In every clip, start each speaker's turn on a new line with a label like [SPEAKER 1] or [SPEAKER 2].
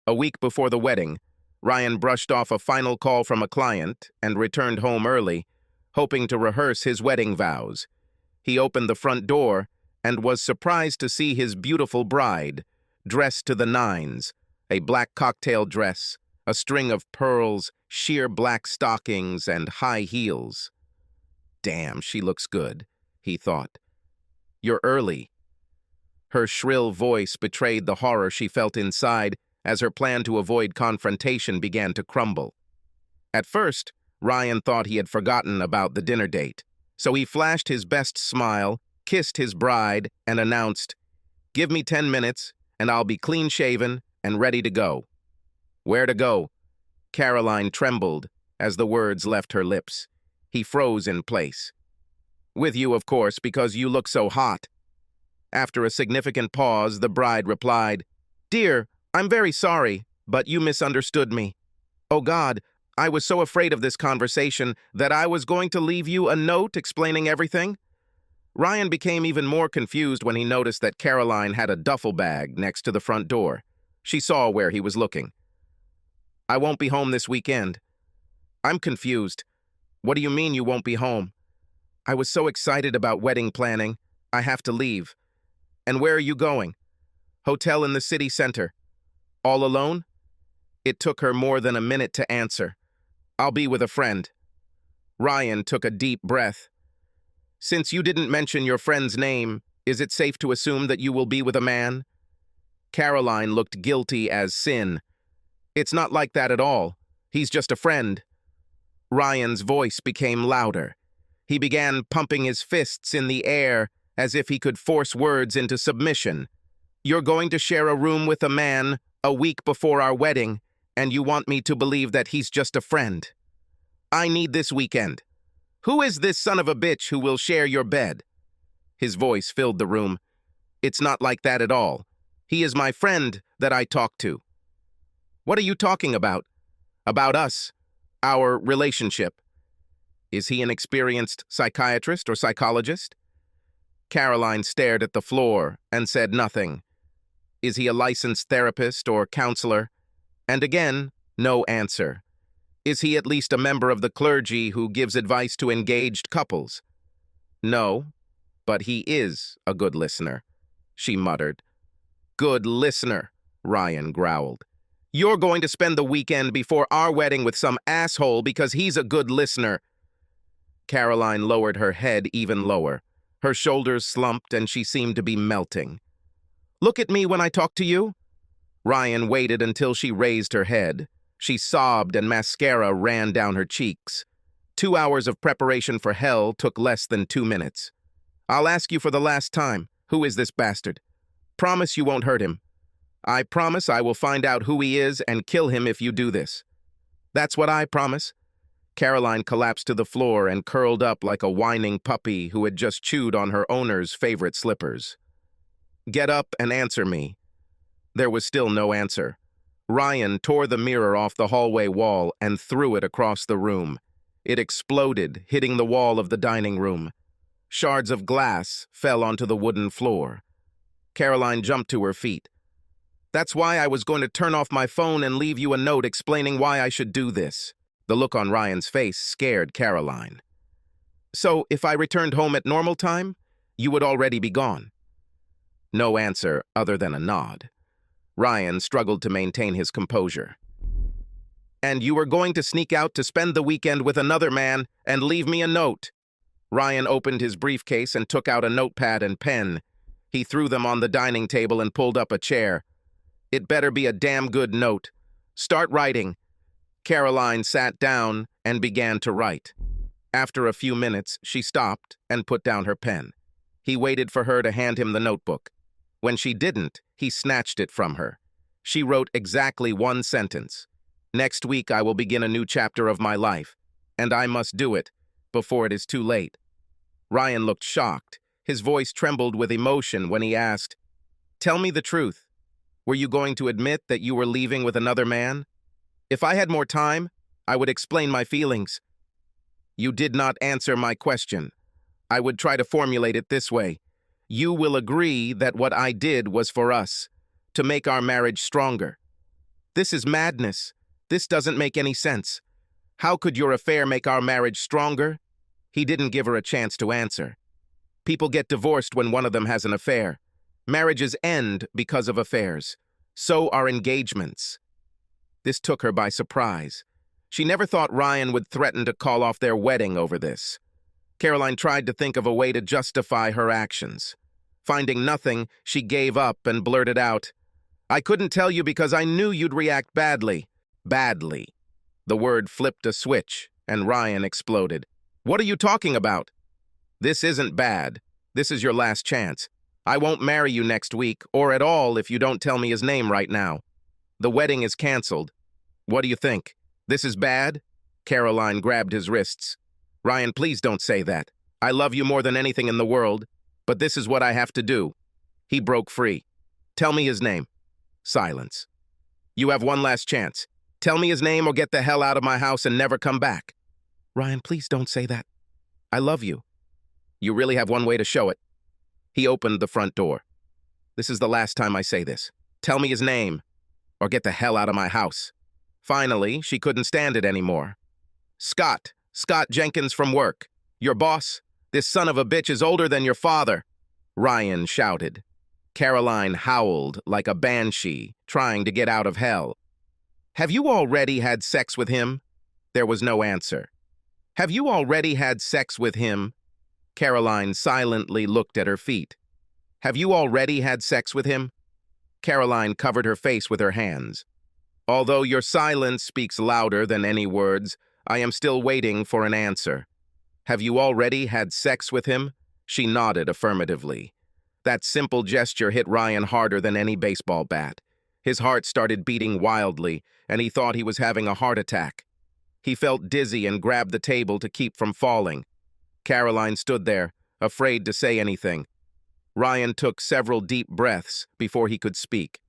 [SPEAKER 1] A week before the wedding, Ryan brushed off a final call from a client and returned home early, hoping to rehearse his wedding vows. He opened the front door and was surprised to see his beautiful bride, dressed to the nines, a black cocktail dress, a string of pearls, sheer black stockings, and high heels. "Damn, she looks good," he thought. "You're early." Her shrill voice betrayed the horror she felt inside as her plan to avoid confrontation began to crumble. At first, Ryan thought he had forgotten about the dinner date, so he flashed his best smile, kissed his bride, and announced, "Give me 10 minutes, and I'll be clean-shaven and ready to go." "Where to go?" Caroline trembled as the words left her lips. He froze in place. "With you, of course, because you look so hot." After a significant pause, the bride replied, "Dear, I'm very sorry, but you misunderstood me. Oh God, I was so afraid of this conversation that I was going to leave you a note explaining everything." Ryan became even more confused when he noticed that Caroline had a duffel bag next to the front door. She saw where he was looking. "I won't be home this weekend." "I'm confused. What do you mean you won't be home?" "I was so excited about wedding planning. I have to leave." "And where are you going?" "Hotel in the city center." "All alone?" It took her more than a minute to answer. "I'll be with a friend." Ryan took a deep breath. "Since you didn't mention your friend's name, is it safe to assume that you will be with a man?" Caroline looked guilty as sin. "It's not like that at all. He's just a friend." Ryan's voice became louder. He began pumping his fists in the air as if he could force words into submission. "You're going to share a room with a man a week before our wedding, and you want me to believe that he's just a friend. I need this weekend. Who is this son of a bitch who will share your bed?" His voice filled the room. "It's not like that at all. He is my friend that I talk to." "What are you talking about?" "About us. Our relationship." "Is he an experienced psychiatrist or psychologist?" Caroline stared at the floor and said nothing. "Is he a licensed therapist or counselor?" And again, no answer. "Is he at least a member of the clergy who gives advice to engaged couples?" "No, but he is a good listener," she muttered. "Good listener," Ryan growled. "You're going to spend the weekend before our wedding with some asshole because he's a good listener." Caroline lowered her head even lower. Her shoulders slumped and she seemed to be melting. "Look at me when I talk to you." Ryan waited until she raised her head. She sobbed and mascara ran down her cheeks. 2 hours of preparation for hell took less than 2 minutes. "I'll ask you for the last time. Who is this bastard? Promise you won't hurt him." "I promise I will find out who he is and kill him if you do this." "That's what I promise." Caroline collapsed to the floor and curled up like a whining puppy who had just chewed on her owner's favorite slippers. "Get up and answer me." There was still no answer. Ryan tore the mirror off the hallway wall and threw it across the room. It exploded, hitting the wall of the dining room. Shards of glass fell onto the wooden floor. Caroline jumped to her feet. "That's why I was going to turn off my phone and leave you a note explaining why I should do this." The look on Ryan's face scared Caroline. "So, if I returned home at normal time, you would already be gone?" No answer other than a nod. Ryan struggled to maintain his composure. "And you were going to sneak out to spend the weekend with another man and leave me a note?" Ryan opened his briefcase and took out a notepad and pen. He threw them on the dining table and pulled up a chair. "It better be a damn good note. Start writing." Caroline sat down and began to write. After a few minutes, she stopped and put down her pen. He waited for her to hand him the notebook. When she didn't, he snatched it from her. She wrote exactly 1 sentence. "Next week I will begin a new chapter of my life, and I must do it before it is too late." Ryan looked shocked. His voice trembled with emotion when he asked, "Tell me the truth. Were you going to admit that you were leaving with another man? If I had more time, I would explain my feelings." "You did not answer my question. I would try to formulate it this way. You will agree that what I did was for us, to make our marriage stronger." This is madness. This doesn't make any sense. How could your affair make our marriage stronger? He didn't give her a chance to answer. People get divorced when one of them has an affair. Marriages end because of affairs. So are engagements. This took her by surprise. She never thought Ryan would threaten to call off their wedding over this. Caroline tried to think of a way to justify her actions. Finding nothing, she gave up and blurted out, "I couldn't tell you because I knew you'd react badly." Badly. The word flipped a switch, and Ryan exploded. "What are you talking about?" "This isn't bad. This is your last chance. I won't marry you next week, or at all if you don't tell me his name right now. The wedding is canceled. What do you think? This is bad?" Caroline grabbed his wrists. "Ryan, please don't say that. I love you more than anything in the world, but this is what I have to do." He broke free. "Tell me his name." Silence. "You have one last chance. Tell me his name or get the hell out of my house and never come back." "Ryan, please don't say that. I love you." "You really have one way to show it." He opened the front door. "This is the last time I say this. Tell me his name or get the hell out of my house." Finally, she couldn't stand it anymore. "Scott Jenkins from work. Your boss? This son of a bitch is older than your father," Ryan shouted. Caroline howled like a banshee, trying to get out of hell. "Have you already had sex with him?" There was no answer. "Have you already had sex with him?" Caroline silently looked at her feet. "Have you already had sex with him?" Caroline covered her face with her hands. "Although your silence speaks louder than any words, I am still waiting for an answer. Have you already had sex with him?" She nodded affirmatively. That simple gesture hit Ryan harder than any baseball bat. His heart started beating wildly, and he thought he was having a heart attack. He felt dizzy and grabbed the table to keep from falling. Caroline stood there, afraid to say anything. Ryan took several deep breaths before he could speak.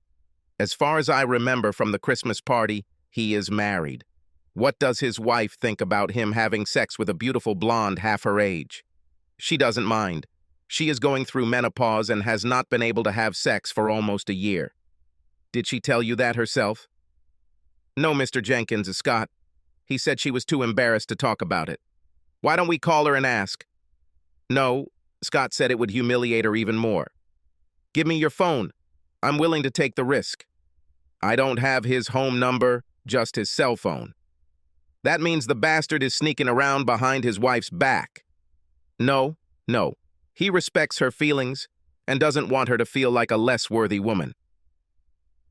[SPEAKER 1] "As far as I remember from the Christmas party, he is married. What does his wife think about him having sex with a beautiful blonde half her age?" "She doesn't mind. She is going through menopause and has not been able to have sex for almost a year." "Did she tell you that herself?" "No, Mr. Jenkins, Scott. He said she was too embarrassed to talk about it." "Why don't we call her and ask?" "No, Scott said it would humiliate her even more." "Give me your phone. I'm willing to take the risk." "I don't have his home number, just his cell phone." "That means the bastard is sneaking around behind his wife's back." No. He respects her feelings and doesn't want her to feel like a less worthy woman."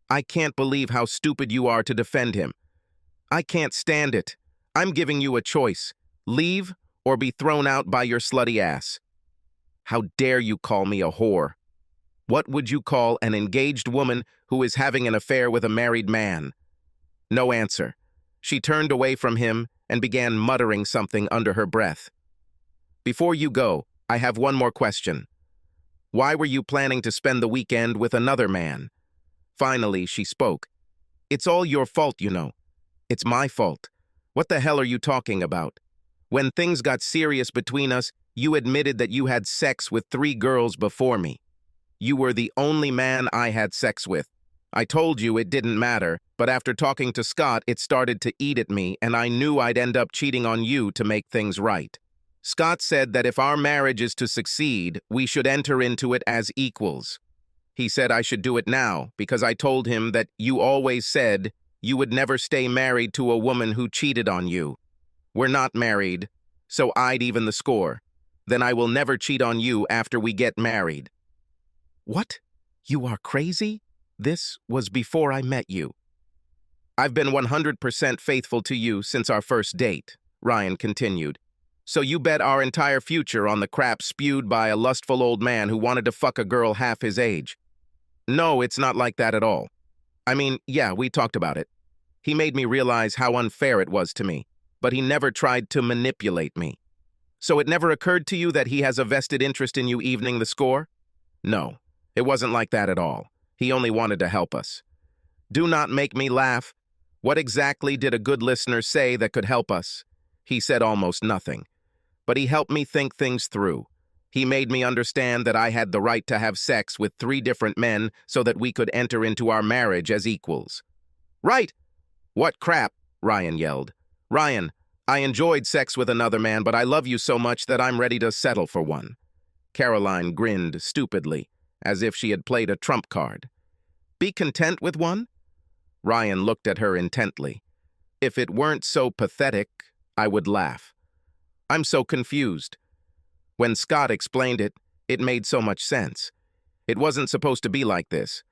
[SPEAKER 1] "I can't believe how stupid you are to defend him. I can't stand it. I'm giving you a choice. Leave or be thrown out by your slutty ass." "How dare you call me a whore? What would you call an engaged woman who is having an affair with a married man?" No answer. She turned away from him and began muttering something under her breath. "Before you go, I have one more question. Why were you planning to spend the weekend with another man?" Finally, she spoke. "It's all your fault, you know." "It's my fault. What the hell are you talking about? When things got serious between us, you admitted that you had sex with 3 girls before me. You were the only man I had sex with. I told you it didn't matter, but after talking to Scott, it started to eat at me, and I knew I'd end up cheating on you to make things right. Scott said that if our marriage is to succeed, we should enter into it as equals. He said I should do it now because I told him that you always said you would never stay married to a woman who cheated on you. We're not married, so I'd even the score. Then I will never cheat on you after we get married." "What? You are crazy? This was before I met you." "I've been 100% faithful to you since our first date," Ryan continued. "So you bet our entire future on the crap spewed by a lustful old man who wanted to fuck a girl half his age." "No, it's not like that at all. I mean, yeah, we talked about it. He made me realize how unfair it was to me, but he never tried to manipulate me." "So it never occurred to you that he has a vested interest in you evening the score?" "No, it wasn't like that at all. He only wanted to help us." "Do not make me laugh. What exactly did a good listener say that could help us?" "He said almost nothing. But he helped me think things through. He made me understand that I had the right to have sex with 3 different men so that we could enter into our marriage as equals." Right! What crap, Ryan yelled. Ryan, I enjoyed sex with another man, but I love you so much that I'm ready to settle for one. Caroline grinned stupidly, as if she had played a trump card. Be content with one? Ryan looked at her intently. If it weren't so pathetic, I would laugh. I'm so confused. When Scott explained it, it made so much sense. It wasn't supposed to be like this.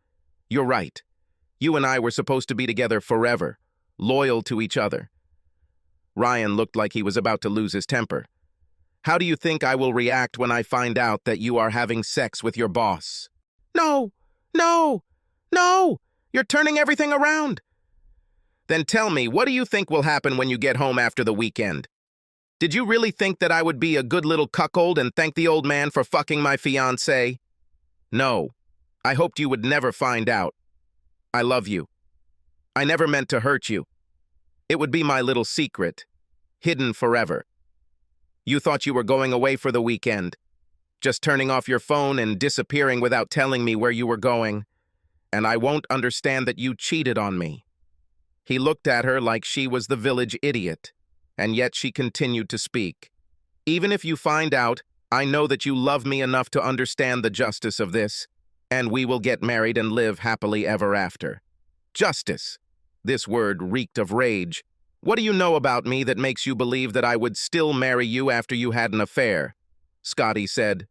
[SPEAKER 1] You're right. You and I were supposed to be together forever, loyal to each other. Ryan looked like he was about to lose his temper. How do you think I will react when I find out that you are having sex with your boss? No! No! No! You're turning everything around! Then tell me, what do you think will happen when you get home after the weekend? Did you really think that I would be a good little cuckold and thank the old man for fucking my fiancée? No. I hoped you would never find out. I love you. I never meant to hurt you. It would be my little secret, hidden forever. You thought you were going away for the weekend, just turning off your phone and disappearing without telling me where you were going, and I won't understand that you cheated on me. He looked at her like she was the village idiot, and yet she continued to speak. Even if you find out, I know that you love me enough to understand the justice of this, and we will get married and live happily ever after. Justice. This word reeked of rage. What do you know about me that makes you believe that I would still marry you after you had an affair? Scotty said.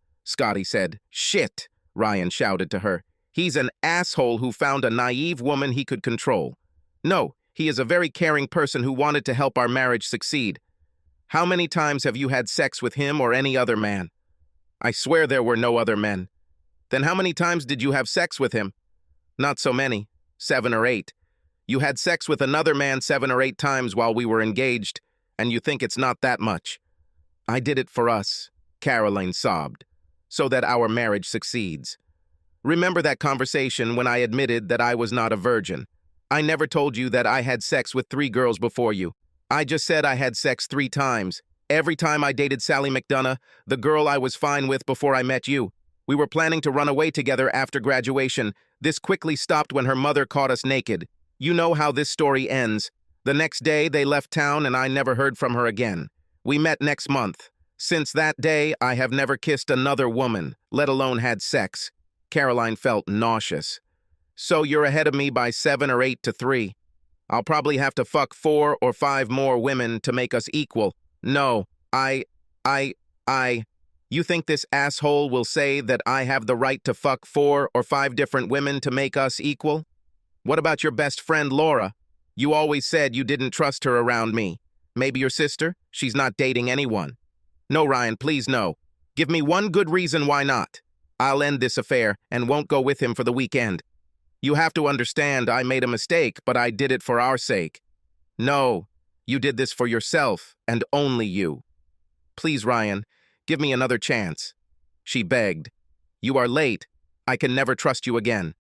[SPEAKER 1] Shit, Ryan shouted to her. He's an asshole who found a naive woman he could control. No, he is a very caring person who wanted to help our marriage succeed. How many times have you had sex with him or any other man? I swear there were no other men. Then how many times did you have sex with him? Not so many. 7 or 8. You had sex with another man 7 or 8 times while we were engaged, and you think it's not that much. I did it for us, Caroline sobbed, so that our marriage succeeds. Remember that conversation when I admitted that I was not a virgin. I never told you that I had sex with 3 girls before you. I just said I had sex 3 times. Every time I dated Sally McDonough, the girl I was fine with before I met you. We were planning to run away together after graduation. This quickly stopped when her mother caught us naked. You know how this story ends. The next day, they left town and I never heard from her again. We met next month. Since that day, I have never kissed another woman, let alone had sex. Caroline felt nauseous. So you're ahead of me by 7 or 8 to 3. I'll probably have to fuck 4 or 5 more women to make us equal. No, You think this asshole will say that I have the right to fuck 4 or 5 different women to make us equal? What about your best friend, Laura? You always said you didn't trust her around me. Maybe your sister? She's not dating anyone. No, Ryan, please no. Give me one good reason why not. I'll end this affair and won't go with him for the weekend. You have to understand I made a mistake, but I did it for our sake. No, you did this for yourself and only you. Please, Ryan, give me another chance. She begged. You are late. I can never trust you again.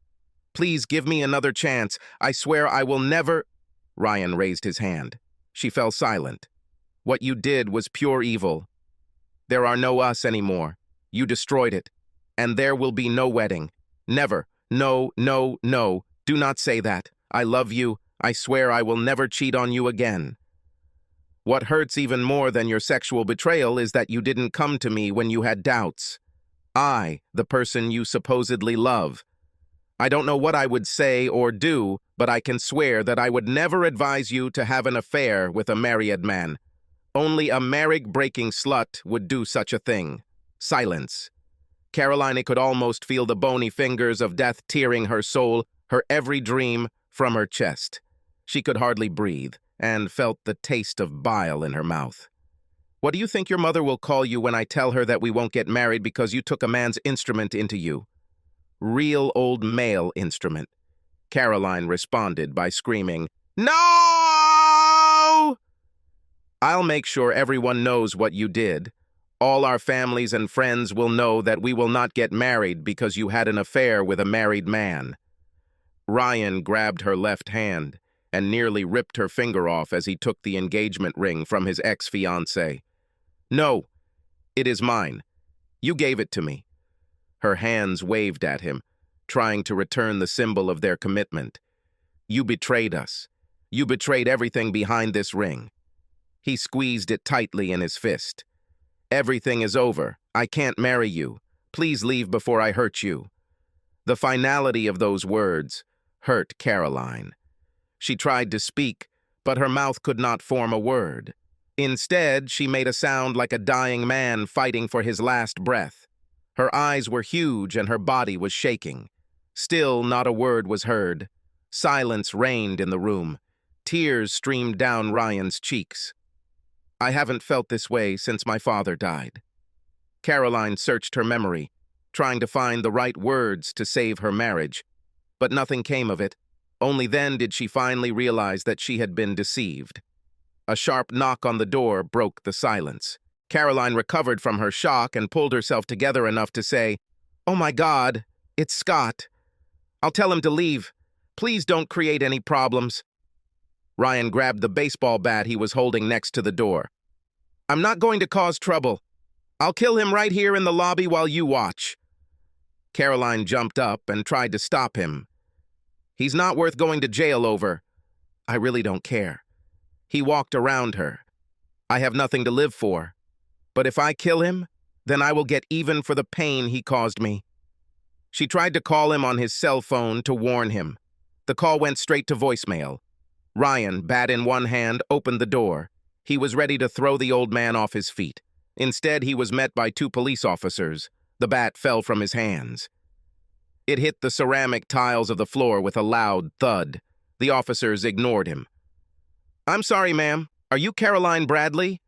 [SPEAKER 1] Please give me another chance. I swear I will never... Ryan raised his hand. She fell silent. What you did was pure evil. There are no us anymore. You destroyed it. And there will be no wedding. Never. No, no, no. Do not say that. I love you. I swear I will never cheat on you again. What hurts even more than your sexual betrayal is that you didn't come to me when you had doubts. I, the person you supposedly love. I don't know what I would say or do, but I can swear that I would never advise you to have an affair with a married man. Only a marriage-breaking slut would do such a thing. Silence. Caroline could almost feel the bony fingers of death tearing her soul, her every dream, from her chest. She could hardly breathe, and felt the taste of bile in her mouth. What do you think your mother will call you when I tell her that we won't get married because you took a man's instrument into you? Real old male instrument. Caroline responded by screaming, No! I'll make sure everyone knows what you did. All our families and friends will know that we will not get married because you had an affair with a married man. Ryan grabbed her left hand and nearly ripped her finger off as he took the engagement ring from his ex-fiancée. No, it is mine. You gave it to me. Her hands waved at him, trying to return the symbol of their commitment. You betrayed us. You betrayed everything behind this ring." He squeezed it tightly in his fist. "Everything is over. I can't marry you. Please leave before I hurt you." The finality of those words hurt Caroline. She tried to speak, but her mouth could not form a word. Instead, she made a sound like a dying man fighting for his last breath. Her eyes were huge and her body was shaking. Still, not a word was heard. Silence reigned in the room. Tears streamed down Ryan's cheeks. "I haven't felt this way since my father died." Caroline searched her memory, trying to find the right words to save her marriage, but nothing came of it. Only then did she finally realize that she had been deceived. A sharp knock on the door broke the silence. Caroline recovered from her shock and pulled herself together enough to say, "Oh my God, it's Scott. I'll tell him to leave. Please don't create any problems." Ryan grabbed the baseball bat he was holding next to the door. "I'm not going to cause trouble. I'll kill him right here in the lobby while you watch." Caroline jumped up and tried to stop him. "He's not worth going to jail over." "I really don't care." He walked around her. "I have nothing to live for. But if I kill him, then I will get even for the pain he caused me." She tried to call him on his cell phone to warn him. The call went straight to voicemail. Ryan, bat in one hand, opened the door. He was ready to throw the old man off his feet. Instead, he was met by 2 police officers. The bat fell from his hands. It hit the ceramic tiles of the floor with a loud thud. The officers ignored him. "I'm sorry, ma'am. Are you Caroline Bradley?"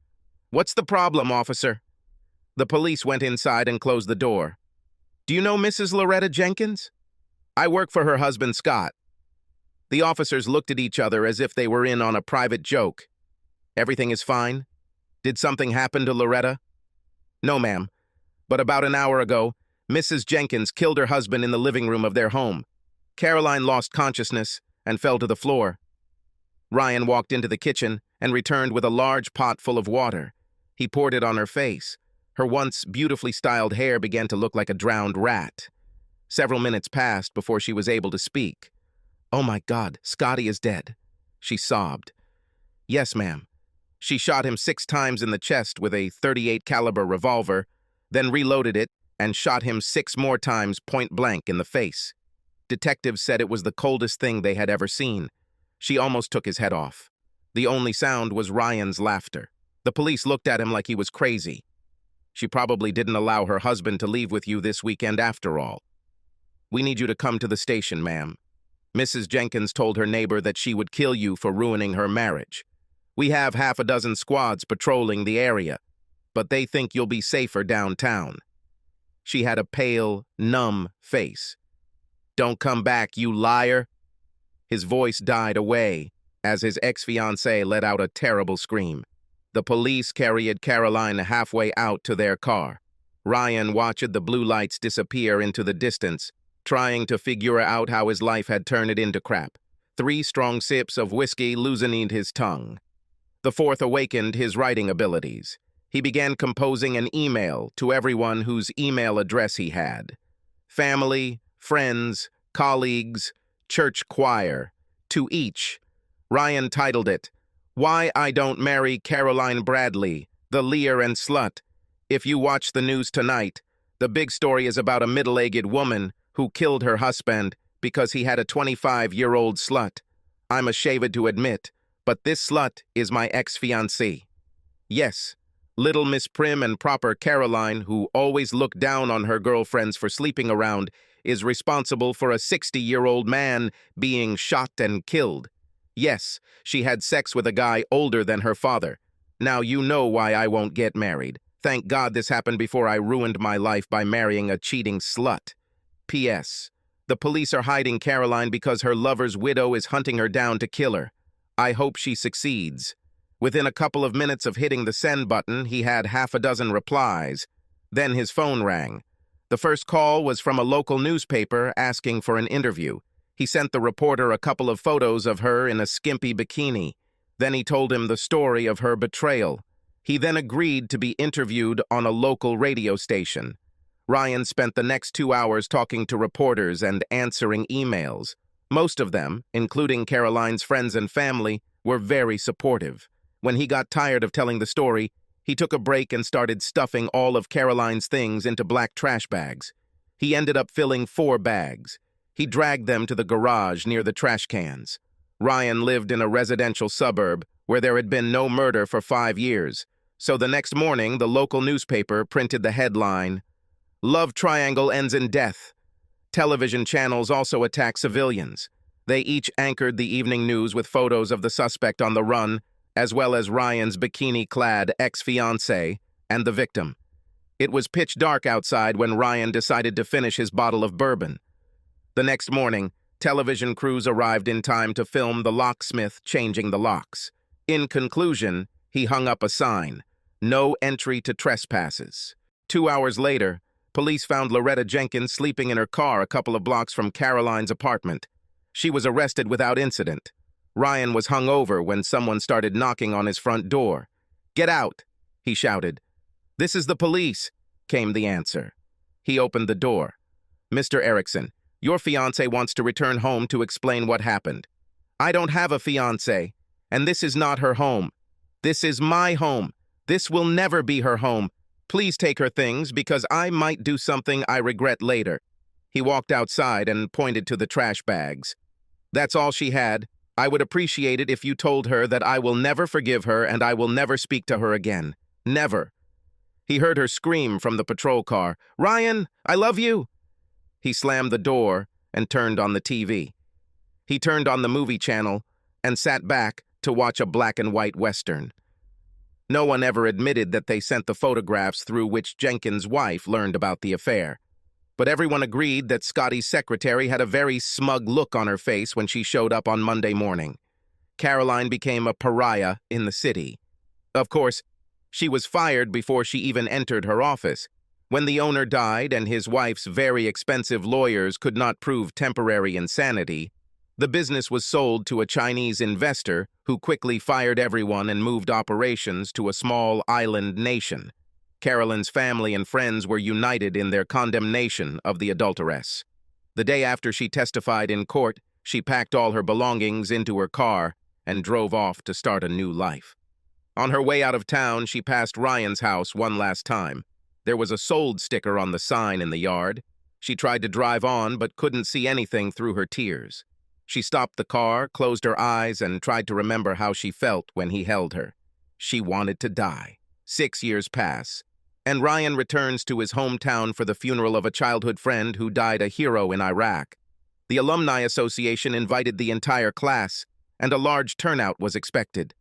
[SPEAKER 1] "What's the problem, officer?" The police went inside and closed the door. "Do you know Mrs. Loretta Jenkins?" "I work for her husband, Scott." The officers looked at each other as if they were in on a private joke. "Everything is fine? Did something happen to Loretta?" "No, ma'am. But about an hour ago, Mrs. Jenkins killed her husband in the living room of their home. Caroline lost consciousness and fell to the floor." Ryan walked into the kitchen and returned with a large pot full of water. He poured it on her face. Her once beautifully styled hair began to look like a drowned rat. Several minutes passed before she was able to speak. "Oh my God, Scotty is dead," she sobbed. "Yes, ma'am. She shot him 6 times in the chest with a .38 caliber revolver, then reloaded it and shot him 6 more times point blank in the face. Detectives said it was the coldest thing they had ever seen. She almost took his head off. The only sound was Ryan's laughter. The police looked at him like he was crazy. She probably didn't allow her husband to leave with you this weekend after all. We need you to come to the station, ma'am. Mrs. Jenkins told her neighbor that she would kill you for ruining her marriage. We have half a dozen squads patrolling the area, but they think you'll be safer downtown." She had a pale, numb face. "Don't come back, you liar." His voice died away as his ex-fiancée let out a terrible scream. The police carried Caroline halfway out to their car. Ryan watched the blue lights disappear into the distance, trying to figure out how his life had turned it into crap. 3 strong sips of whiskey loosened his tongue. The 4th awakened his writing abilities. He began composing an email to everyone whose email address he had. Family, friends, colleagues, church choir. To each, Ryan titled it, "Why I Don't Marry Caroline Bradley, the Liar and Slut. If you watch the news tonight, the big story is about a middle-aged woman who killed her husband because he had a 25-year-old slut. I'm ashamed to admit, but this slut is my ex-fiancée. Yes, little Miss Prim and proper Caroline, who always looked down on her girlfriends for sleeping around, is responsible for a 60-year-old man being shot and killed. Yes, she had sex with a guy older than her father. Now you know why I won't get married. Thank God this happened before I ruined my life by marrying a cheating slut. P.S. The police are hiding Caroline because her lover's widow is hunting her down to kill her. I hope she succeeds." Within a couple of minutes of hitting the send button, he had half a dozen replies. Then his phone rang. The first call was from a local newspaper asking for an interview. He sent the reporter a couple of photos of her in a skimpy bikini. Then he told him the story of her betrayal. He then agreed to be interviewed on a local radio station. Ryan spent the next 2 hours talking to reporters and answering emails. Most of them, including Caroline's friends and family, were very supportive. When he got tired of telling the story, he took a break and started stuffing all of Caroline's things into black trash bags. He ended up filling 4 bags. He dragged them to the garage near the trash cans. Ryan lived in a residential suburb where there had been no murder for 5 years. So the next morning, the local newspaper printed the headline, "Love Triangle Ends in Death." Television channels also attacked civilians. They each anchored the evening news with photos of the suspect on the run, as well as Ryan's bikini-clad ex-fiancée and the victim. It was pitch dark outside when Ryan decided to finish his bottle of bourbon. The next morning, television crews arrived in time to film the locksmith changing the locks. In conclusion, he hung up a sign, "No entry to trespasses." 2 hours later, police found Loretta Jenkins sleeping in her car a couple of blocks from Caroline's apartment. She was arrested without incident. Ryan was hung over when someone started knocking on his front door. "Get out," he shouted. "This is the police," came the answer. He opened the door. "Mr. Erickson, your fiancé wants to return home to explain what happened." "I don't have a fiancé, and this is not her home. This is my home. This will never be her home. Please take her things because I might do something I regret later." He walked outside and pointed to the trash bags. "That's all she had. I would appreciate it if you told her that I will never forgive her and I will never speak to her again. Never." He heard her scream from the patrol car, "Ryan, I love you!" He slammed the door and turned on the TV. He turned on the movie channel and sat back to watch a black and white Western. No one ever admitted that they sent the photographs through which Jenkins' wife learned about the affair. But everyone agreed that Scotty's secretary had a very smug look on her face when she showed up on Monday morning. Caroline became a pariah in the city. Of course, she was fired before she even entered her office. When the owner died and his wife's very expensive lawyers could not prove temporary insanity, the business was sold to a Chinese investor who quickly fired everyone and moved operations to a small island nation. Caroline's family and friends were united in their condemnation of the adulteress. The day after she testified in court, she packed all her belongings into her car and drove off to start a new life. On her way out of town, she passed Ryan's house one last time. There was a sold sticker on the sign in the yard. She tried to drive on but couldn't see anything through her tears. She stopped the car, closed her eyes, and tried to remember how she felt when he held her. She wanted to die. 6 years pass, and Ryan returns to his hometown for the funeral of a childhood friend who died a hero in Iraq. The Alumni Association invited the entire class, and a large turnout was expected.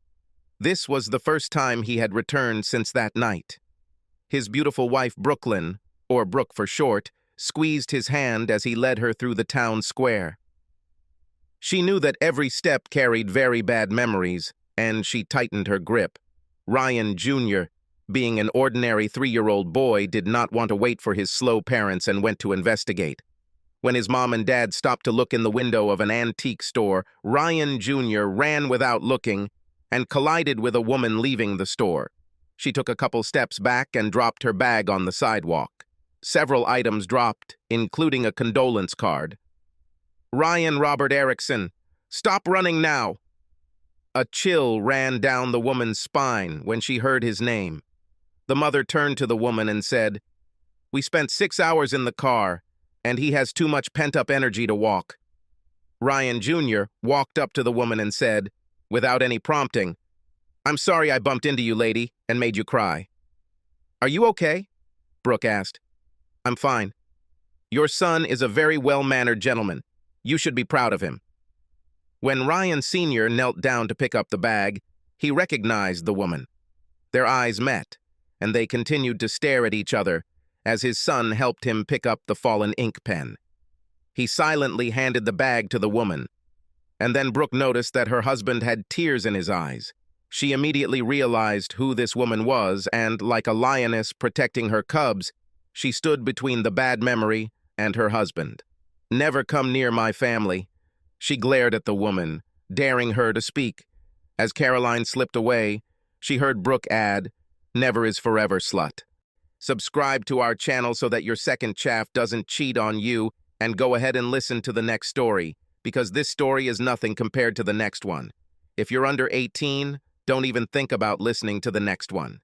[SPEAKER 1] This was the first time he had returned since that night. His beautiful wife Brooklyn, or Brooke for short, squeezed his hand as he led her through the town square. She knew that every step carried very bad memories, and she tightened her grip. Ryan Jr., being an ordinary 3-year-old boy, did not want to wait for his slow parents and went to investigate. When his mom and dad stopped to look in the window of an antique store, Ryan Jr. ran without looking and collided with a woman leaving the store. She took a couple steps back and dropped her bag on the sidewalk. Several items dropped, including a condolence card. "Ryan Robert Erickson, stop running now!" A chill ran down the woman's spine when she heard his name. The mother turned to the woman and said, "We spent 6 hours in the car, and he has too much pent-up energy to walk." Ryan Jr. walked up to the woman and said, without any prompting, "I'm sorry I bumped into you, lady, and made you cry." "Are you okay?" Brooke asked. "I'm fine. Your son is a very well-mannered gentleman. You should be proud of him." When Ryan Sr. knelt down to pick up the bag, he recognized the woman. Their eyes met, and they continued to stare at each other as his son helped him pick up the fallen ink pen. He silently handed the bag to the woman, and then Brooke noticed that her husband had tears in his eyes. She immediately realized who this woman was, and, like a lioness protecting her cubs, she stood between the bad memory and her husband. "Never come near my family," she glared at the woman, daring her to speak. As Caroline slipped away, she heard Brooke add, "Never is forever, slut." Subscribe to our channel so that your second chaff doesn't cheat on you, and go ahead and listen to the next story. because this story is nothing compared to the next one. If you're under 18, don't even think about listening to the next one.